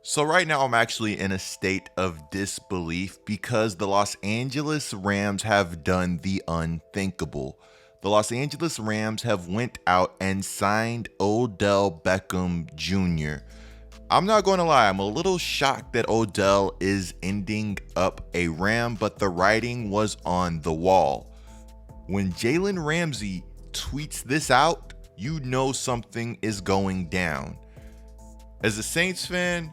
So right now I'm actually in a state of disbelief because the Los Angeles Rams have done the unthinkable. The Los Angeles Rams have went out and signed Odell Beckham Jr. I'm not going to lie, I'm a little shocked that Odell is ending up a Ram, but the writing was on the wall. When Jalen Ramsey tweets this out, you know something is going down. As a Saints fan,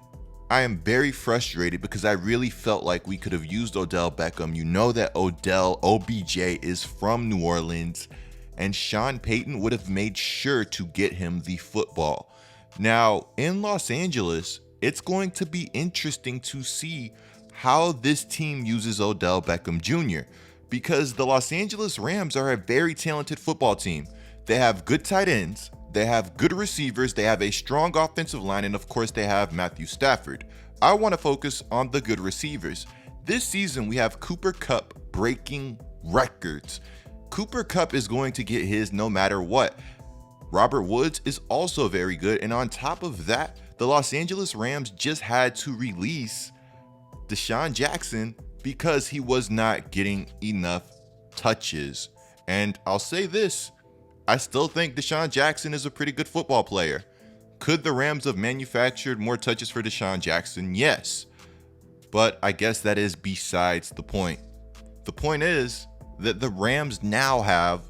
I am very frustrated because I really felt like we could have used Odell Beckham. You know that Odell, OBJ, is from New Orleans, and Sean Payton would have made sure to get him the football. Now, in Los Angeles, it's going to be interesting to see how this team uses Odell Beckham Jr. because the Los Angeles Rams are a very talented football team. They have good tight ends, they have good receivers, they have a strong offensive line, and of course they have Matthew Stafford. I want to focus on the good receivers. This season we have Cooper Kupp breaking records. Cooper Kupp is going to get his no matter what. Robert Woods is also very good, and on top of that, the Los Angeles Rams just had to release Deshaun Jackson because he was not getting enough touches. And I'll say this, I still think Deshaun Jackson is a pretty good football player. Could the Rams have manufactured more touches for Deshaun Jackson? Yes. But I guess that is besides the point. The point is that the Rams now have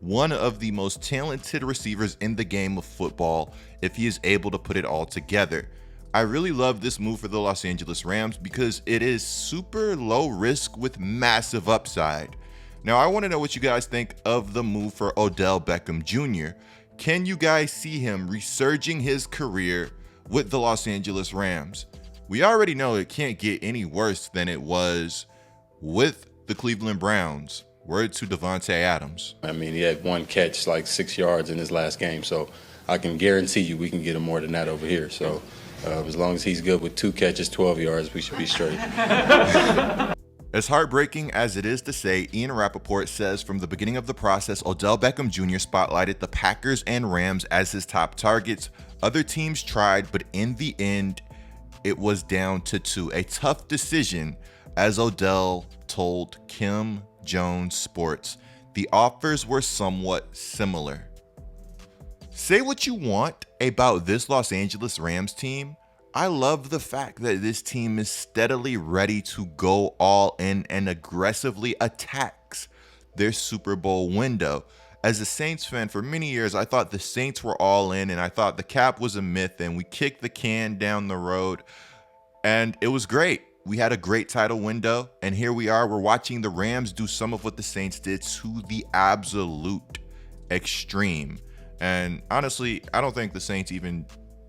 one of the most talented receivers in the game of football if he is able to put it all together. I really love this move for the Los Angeles Rams because it is super low risk with massive upside. Now, I want to know what you guys think of the move for Odell Beckham Jr. Can you guys see him resurging his career with the Los Angeles Rams? We already know it can't get any worse than it was with the Cleveland Browns. Word to Devontae Adams. I mean, he had one catch, like 6 yards in his last game, so I can guarantee you we can get him more than that over here. So as long as he's good with 2 catches, 12 yards, we should be straight. As heartbreaking as it is to say, Ian Rappaport says from the beginning of the process, Odell Beckham Jr. spotlighted the Packers and Rams as his top targets. Other teams tried, but in the end, it was down to 2. A tough decision, as Odell told Kim Jones Sports. The offers were somewhat similar. Say what you want about this Los Angeles Rams team. I love the fact that this team is steadily ready to go all in and aggressively attacks their Super Bowl window. As a Saints fan, for many years, I thought the Saints were all in and I thought the cap was a myth and we kicked the can down the road. And it was great. We had a great title window, and here we are. We're watching the Rams do some of what the Saints did to the absolute extreme. And honestly, I don't think the Saints even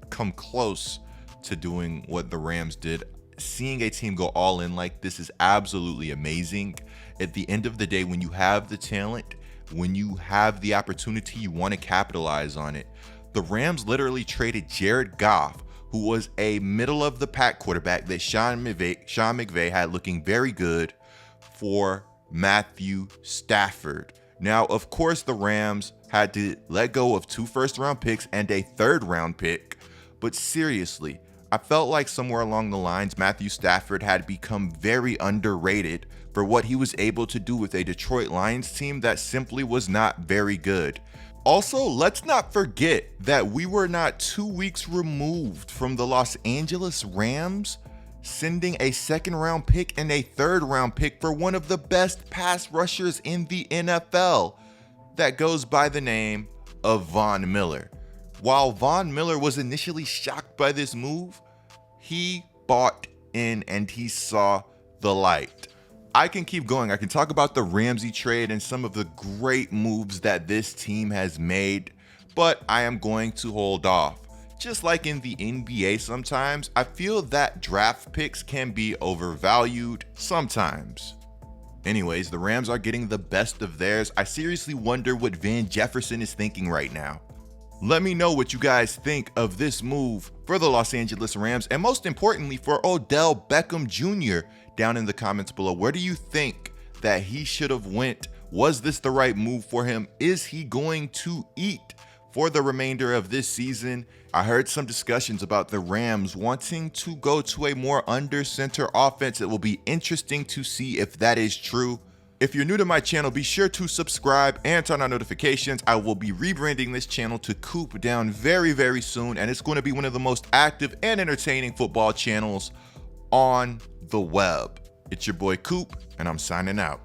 come close to doing what the Rams did. Seeing a team go all in like this is absolutely amazing. At the end of the day, when you have the talent, when you have the opportunity, you want to capitalize on it. The Rams literally traded Jared Goff, who was a middle-of-the-pack quarterback that Sean McVay had looking very good, for Matthew Stafford. Now, of course, the Rams had to let go of 2 first-round picks and a 3rd-round pick, but seriously, I felt like somewhere along the lines, Matthew Stafford had become very underrated for what he was able to do with a Detroit Lions team that simply was not very good. Also, let's not forget that we were not 2 weeks removed from the Los Angeles Rams sending a 2nd-round pick and a 3rd-round pick for one of the best pass rushers in the NFL that goes by the name of Von Miller. While Von Miller was initially shocked by this move, he bought in and he saw the light. I can keep going. I can talk about the Ramsey trade and some of the great moves that this team has made, but I am going to hold off. Just like in the NBA sometimes, I feel that draft picks can be overvalued sometimes. Anyways, the Rams are getting the best of theirs. I seriously wonder what Van Jefferson is thinking right now. Let me know what you guys think of this move for the Los Angeles Rams, and most importantly for Odell Beckham Jr. down in the comments below. Where do you think that he should have went? Was this the right move for him? Is he going to eat for the remainder of this season? I heard some discussions about the Rams wanting to go to a more under-center offense. It will be interesting to see if that is true. If you're new to my channel, be sure to subscribe and turn on notifications. I will be rebranding this channel to Coop Down very, very soon, and it's going to be one of the most active and entertaining football channels on the web. It's your boy Coop, and I'm signing out.